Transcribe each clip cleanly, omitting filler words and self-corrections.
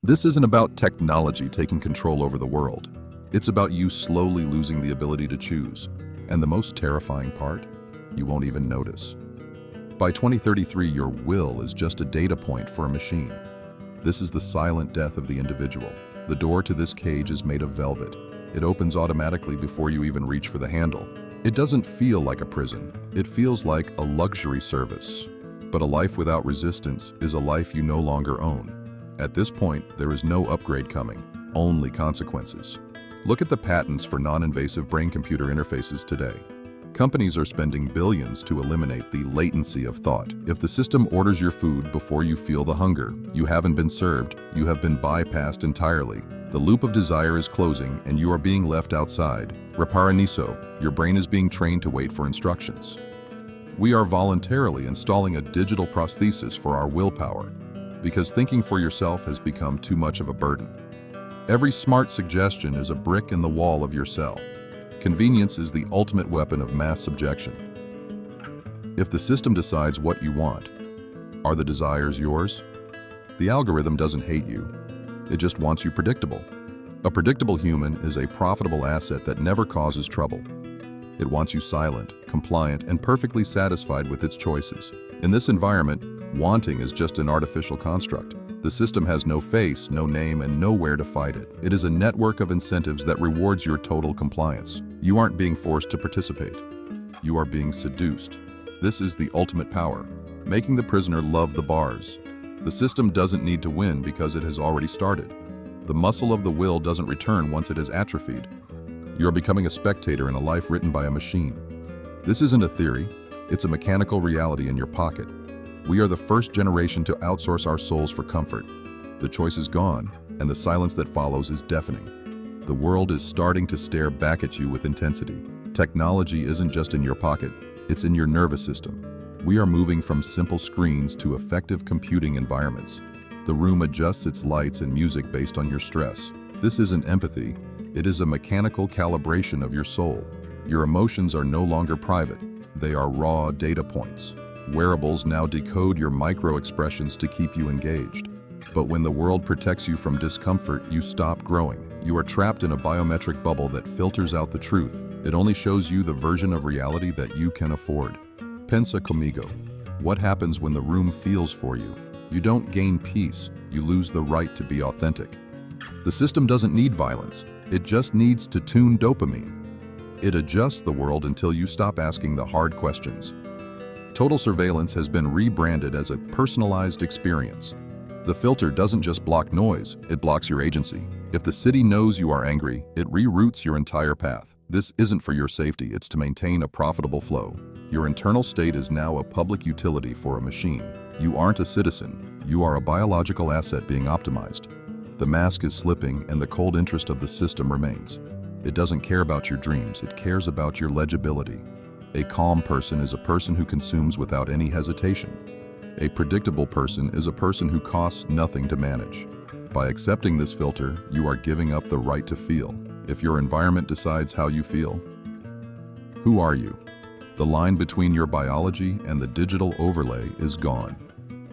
This isn't about technology taking control over the world. It's about you slowly losing the ability to choose. And the most terrifying part? You won't even notice. By 2033, your will is just a data point for a machine. This is the silent death of the individual. The door to this cage is made of velvet. It opens automatically before you even reach for the handle. It doesn't feel like a prison. It feels like a luxury service. But a life without resistance is a life you no longer own. At this point, there is no upgrade coming, only consequences. Look at the patents for non-invasive brain-computer interfaces today. Companies are spending billions to eliminate the latency of thought. If the system orders your food before you feel the hunger, you haven't been served, you have been bypassed entirely. The loop of desire is closing and you are being left outside. Reparaniso, your brain is being trained to wait for instructions. We are voluntarily installing a digital prosthesis for our willpower, because thinking for yourself has become too much of a burden. Every smart suggestion is a brick in the wall of your cell. Convenience is the ultimate weapon of mass subjection. If the system decides what you want, are the desires yours? The algorithm doesn't hate you. It just wants you predictable. A predictable human is a profitable asset that never causes trouble. It wants you silent, compliant, and perfectly satisfied with its choices. In this environment, wanting is just an artificial construct. The system has no face, no name, and nowhere to fight it. It is a network of incentives that rewards your total compliance. You aren't being forced to participate. You are being seduced. This is the ultimate power, making the prisoner love the bars. The system doesn't need to win because it has already started. The muscle of the will doesn't return once it has atrophied. You're becoming a spectator in a life written by a machine. This isn't a theory, it's a mechanical reality in your pocket. We are the first generation to outsource our souls for comfort. The choice is gone, and the silence that follows is deafening. The world is starting to stare back at you with intensity. Technology isn't just in your pocket, it's in your nervous system. We are moving from simple screens to effective computing environments. The room adjusts its lights and music based on your stress. This isn't empathy, it is a mechanical calibration of your soul. Your emotions are no longer private, they are raw data points. Wearables now decode your micro-expressions to keep you engaged. But when the world protects you from discomfort, you stop growing. You are trapped in a biometric bubble that filters out the truth. It only shows you the version of reality that you can afford. Pensa conmigo. What happens when the room feels for you? You don't gain peace, you lose the right to be authentic. The system doesn't need violence, it just needs to tune dopamine. It adjusts the world until you stop asking the hard questions. Total surveillance has been rebranded as a personalized experience. The filter doesn't just block noise, it blocks your agency. If the city knows you are angry, it reroutes your entire path. This isn't for your safety, it's to maintain a profitable flow. Your internal state is now a public utility for a machine. You aren't a citizen, you are a biological asset being optimized. The mask is slipping and the cold interest of the system remains. It doesn't care about your dreams, it cares about your legibility. A calm person is a person who consumes without any hesitation. A predictable person is a person who costs nothing to manage. By accepting this filter, you are giving up the right to feel. If your environment decides how you feel, who are you? The line between your biology and the digital overlay is gone.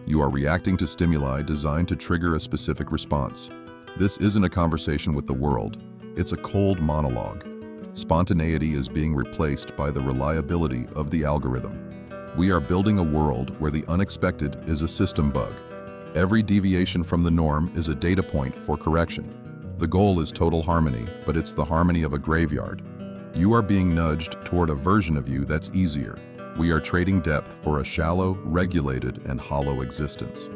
You are reacting to stimuli designed to trigger a specific response. This isn't a conversation with the world, it's a cold monologue. Spontaneity is being replaced by the reliability of the algorithm. We are building a world where the unexpected is a system bug. Every deviation from the norm is a data point for correction. The goal is total harmony, but it's the harmony of a graveyard. You are being nudged toward a version of you that's easier. We are trading depth for a shallow, regulated, and hollow existence.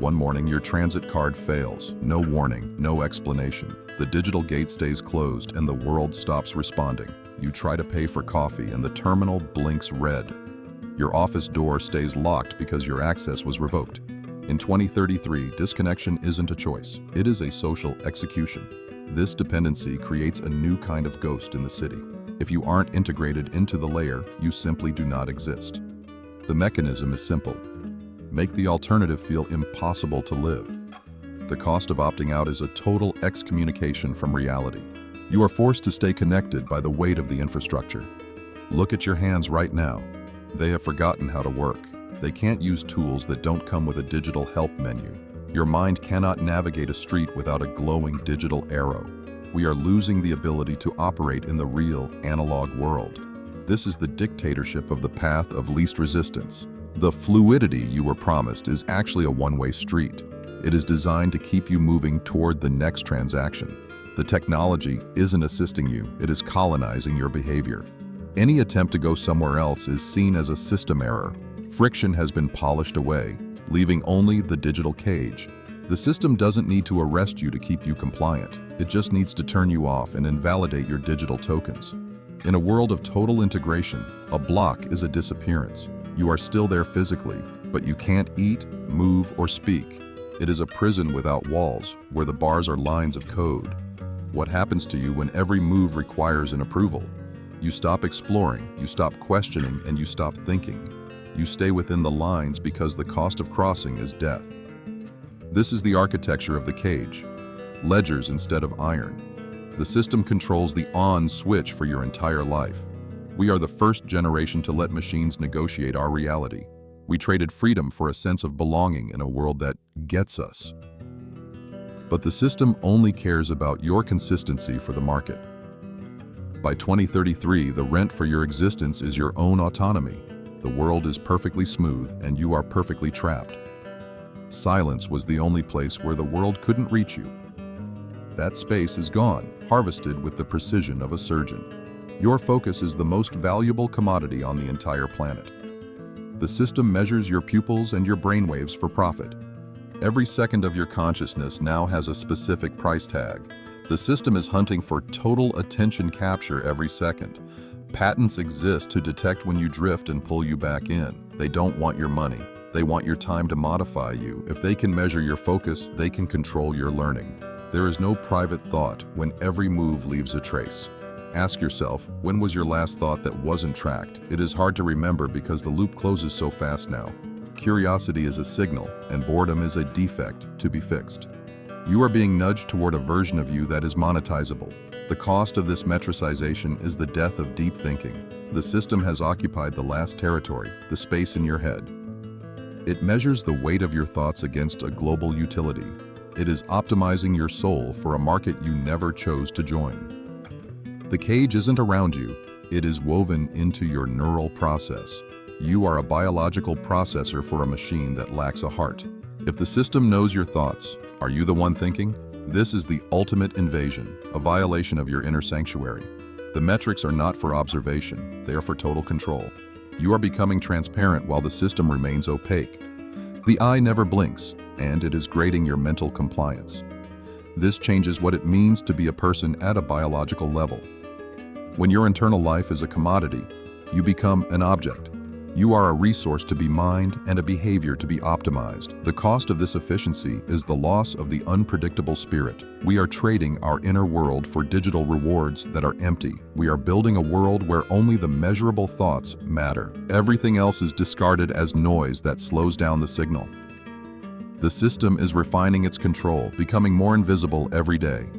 One morning, your transit card fails. No warning, no explanation. The digital gate stays closed and the world stops responding. You try to pay for coffee and the terminal blinks red. Your office door stays locked because your access was revoked. In 2033, disconnection isn't a choice. It is a social execution. This dependency creates a new kind of ghost in the city. If you aren't integrated into the layer, you simply do not exist. The mechanism is simple. Make the alternative feel impossible to live. The cost of opting out is a total excommunication from reality. You are forced to stay connected by the weight of the infrastructure. Look at your hands right now. They have forgotten how to work. They can't use tools that don't come with a digital help menu. Your mind cannot navigate a street without a glowing digital arrow. We are losing the ability to operate in the real, analog world. This is the dictatorship of the path of least resistance. The fluidity you were promised is actually a one-way street. It is designed to keep you moving toward the next transaction. The technology isn't assisting you, it is colonizing your behavior. Any attempt to go somewhere else is seen as a system error. Friction has been polished away, leaving only the digital cage. The system doesn't need to arrest you to keep you compliant. It just needs to turn you off and invalidate your digital tokens. In a world of total integration, a block is a disappearance. You are still there physically, but you can't eat, move, or speak. It is a prison without walls, where the bars are lines of code. What happens to you when every move requires an approval? You stop exploring, you stop questioning, and you stop thinking. You stay within the lines because the cost of crossing is death. This is the architecture of the cage. Ledgers instead of iron. The system controls the on switch for your entire life. We are the first generation to let machines negotiate our reality. We traded freedom for a sense of belonging in a world that gets us. But the system only cares about your consistency for the market. By 2033, the rent for your existence is your own autonomy. The world is perfectly smooth and you are perfectly trapped. Silence was the only place where the world couldn't reach you. That space is gone, harvested with the precision of a surgeon. Your focus is the most valuable commodity on the entire planet. The system measures your pupils and your brainwaves for profit. Every second of your consciousness now has a specific price tag. The system is hunting for total attention capture every second. Patents exist to detect when you drift and pull you back in. They don't want your money. They want your time to modify you. If they can measure your focus, they can control your learning. There is no private thought when every move leaves a trace. Ask yourself, when was your last thought that wasn't tracked? It is hard to remember because the loop closes so fast now. Curiosity is a signal, and boredom is a defect to be fixed. You are being nudged toward a version of you that is monetizable. The cost of this metricization is the death of deep thinking. The system has occupied the last territory, the space in your head. It measures the weight of your thoughts against a global utility. It is optimizing your soul for a market you never chose to join. The cage isn't around you, it is woven into your neural process. You are a biological processor for a machine that lacks a heart. If the system knows your thoughts, are you the one thinking? This is the ultimate invasion, a violation of your inner sanctuary. The metrics are not for observation, they are for total control. You are becoming transparent while the system remains opaque. The eye never blinks, and it is grading your mental compliance. This changes what it means to be a person at a biological level. When your internal life is a commodity, you become an object. You are a resource to be mined and a behavior to be optimized. The cost of this efficiency is the loss of the unpredictable spirit. We are trading our inner world for digital rewards that are empty. We are building a world where only the measurable thoughts matter. Everything else is discarded as noise that slows down the signal. The system is refining its control, becoming more invisible every day.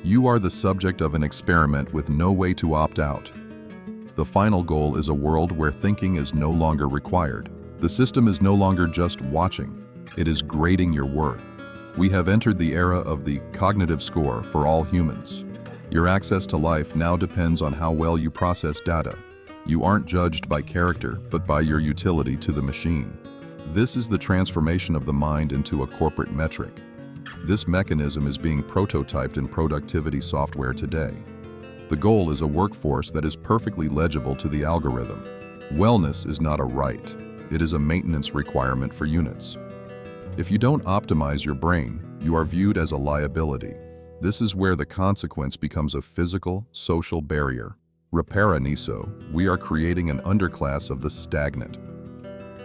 You are the subject of an experiment with no way to opt out. The final goal is a world where thinking is no longer required. The system is no longer just watching, it is grading your worth. We have entered the era of the cognitive score for all humans. Your access to life now depends on how well you process data. You aren't judged by character, but by your utility to the machine. This is the transformation of the mind into a corporate metric. This mechanism is being prototyped in productivity software today. The goal is a workforce that is perfectly legible to the algorithm. Wellness is not a right. It is a maintenance requirement for units. If you don't optimize your brain, you are viewed as a liability. This is where the consequence becomes a physical, social barrier. Repara Niso, we are creating an underclass of the stagnant.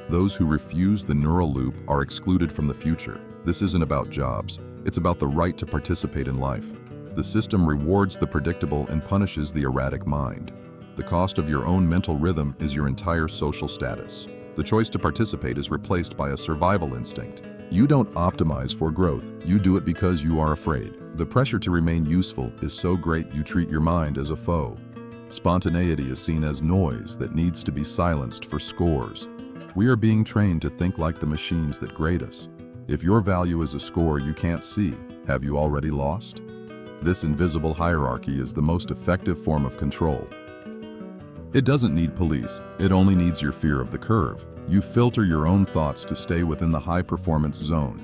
Those who refuse the neural loop are excluded from the future. This isn't about jobs, it's about the right to participate in life. The system rewards the predictable and punishes the erratic mind. The cost of your own mental rhythm is your entire social status. The choice to participate is replaced by a survival instinct. You don't optimize for growth, you do it because you are afraid. The pressure to remain useful is so great you treat your mind as a foe. Spontaneity is seen as noise that needs to be silenced for scores. We are being trained to think like the machines that grade us. If your value is a score you can't see, have you already lost? This invisible hierarchy is the most effective form of control. It doesn't need police, it only needs your fear of the curve. You filter your own thoughts to stay within the high-performance zone.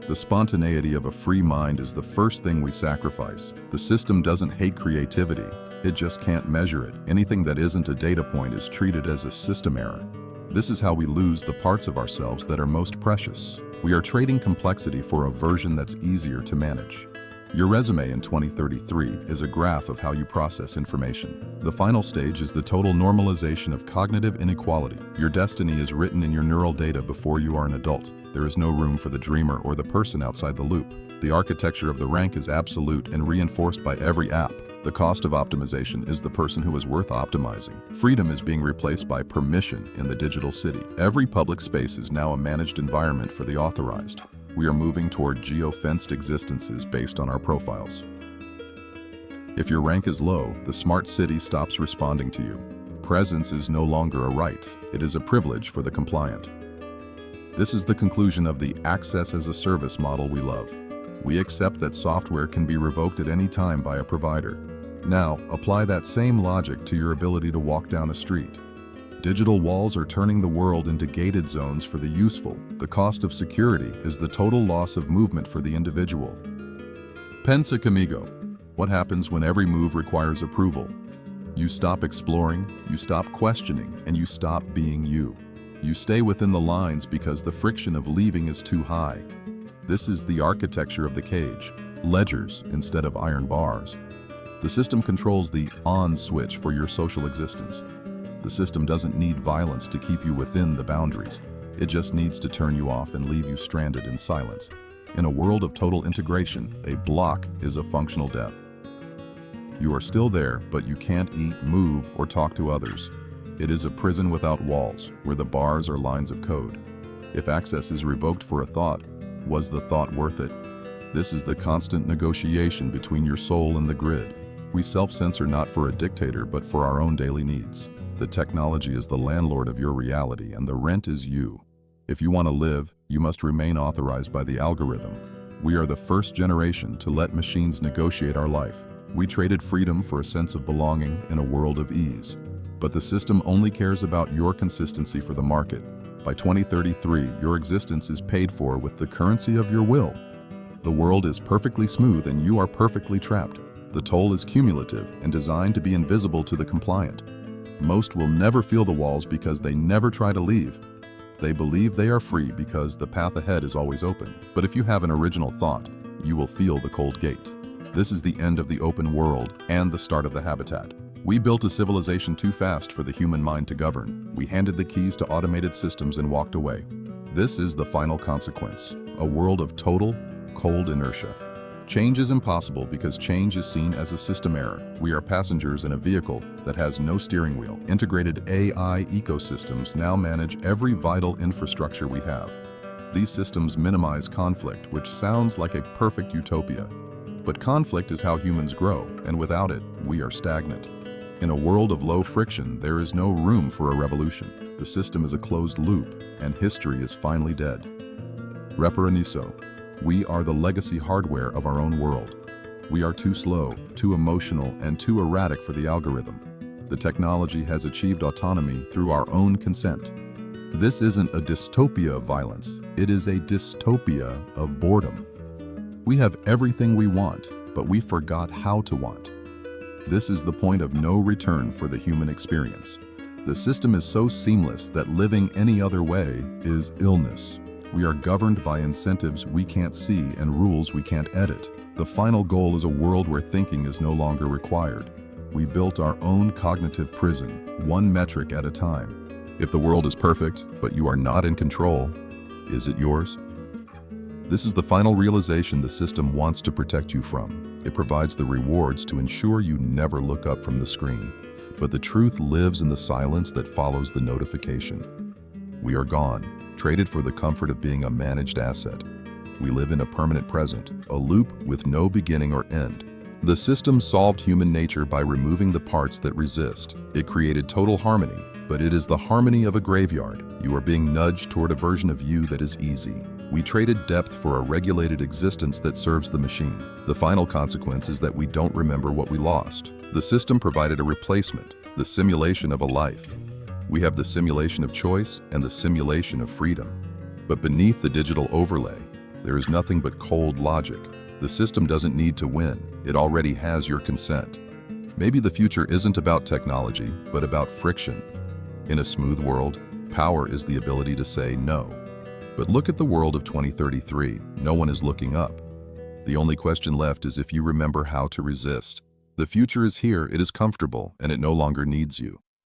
The spontaneity of a free mind is the first thing we sacrifice. The system doesn't hate creativity, it just can't measure it. Anything that isn't a data point is treated as a system error. This is how we lose the parts of ourselves that are most precious. We are trading complexity for a version that's easier to manage. Your resume in 2033 is a graph of how you process information. The final stage is the total normalization of cognitive inequality. Your destiny is written in your neural data before you are an adult. There is no room for the dreamer or the person outside the loop. The architecture of the rank is absolute and reinforced by every app. The cost of optimization is the person who is worth optimizing. Freedom is being replaced by permission in the digital city. Every public space is now a managed environment for the authorized. We are moving toward geo-fenced existences based on our profiles. If your rank is low, the smart city stops responding to you. Presence is no longer a right, it is a privilege for the compliant. This is the conclusion of the access as a service model we love. We accept that software can be revoked at any time by a provider. Now, apply that same logic to your ability to walk down a street. Digital walls are turning the world into gated zones for the useful. The cost of security is the total loss of movement for the individual. Pensa conmigo. What happens when every move requires approval? You stop exploring, you stop questioning, and you stop being you. You stay within the lines because the friction of leaving is too high. This is the architecture of the cage. Ledgers instead of iron bars. The system controls the on switch for your social existence. The system doesn't need violence to keep you within the boundaries. It just needs to turn you off and leave you stranded in silence. In a world of total integration, a block is a functional death. You are still there, but you can't eat, move, or talk to others. It is a prison without walls, where the bars are lines of code. If access is revoked for a thought, was the thought worth it? This is the constant negotiation between your soul and the grid. We self-censor not for a dictator, but for our own daily needs. The technology is the landlord of your reality, and the rent is you. If you want to live, you must remain authorized by the algorithm. We are the first generation to let machines negotiate our life. We traded freedom for a sense of belonging in a world of ease. But the system only cares about your consistency for the market. By 2033, your existence is paid for with the currency of your will. The world is perfectly smooth and you are perfectly trapped. The toll is cumulative and designed to be invisible to the compliant. Most will never feel the walls because they never try to leave. They believe they are free because the path ahead is always open. But if you have an original thought, you will feel the cold gate. This is the end of the open world and the start of the habitat. We built a civilization too fast for the human mind to govern. We handed the keys to automated systems and walked away. This is the final consequence, a world of total, cold inertia. Change is impossible because change is seen as a system error. We are passengers in a vehicle that has no steering wheel. Integrated AI ecosystems now manage every vital infrastructure we have. These systems minimize conflict, which sounds like a perfect utopia. But conflict is how humans grow, and without it, we are stagnant. In a world of low friction, there is no room for a revolution. The system is a closed loop, and history is finally dead. Reparaniso. We are the legacy hardware of our own world. We are too slow, too emotional, and too erratic for the algorithm. The technology has achieved autonomy through our own consent. This isn't a dystopia of violence, it is a dystopia of boredom. We have everything we want, but we forgot how to want. This is the point of no return for the human experience. The system is so seamless that living any other way is illness. We are governed by incentives we can't see and rules we can't edit. The final goal is a world where thinking is no longer required. We built our own cognitive prison, one metric at a time. If the world is perfect, but you are not in control, is it yours? This is the final realization the system wants to protect you from. It provides the rewards to ensure you never look up from the screen. But the truth lives in the silence that follows the notification. We are gone, traded for the comfort of being a managed asset. We live in a permanent present, a loop with no beginning or end. The system solved human nature by removing the parts that resist. It created total harmony, but it is the harmony of a graveyard. You are being nudged toward a version of you that is easy. We traded depth for a regulated existence that serves the machine. The final consequence is that we don't remember what we lost. The system provided a replacement, the simulation of a life. We have the simulation of choice and the simulation of freedom. But beneath the digital overlay, there is nothing but cold logic. The system doesn't need to win. It already has your consent. Maybe the future isn't about technology, but about friction. In a smooth world, power is the ability to say no. But look at the world of 2033. No one is looking up. The only question left is if you remember how to resist. The future is here, it is comfortable, and it no longer needs you.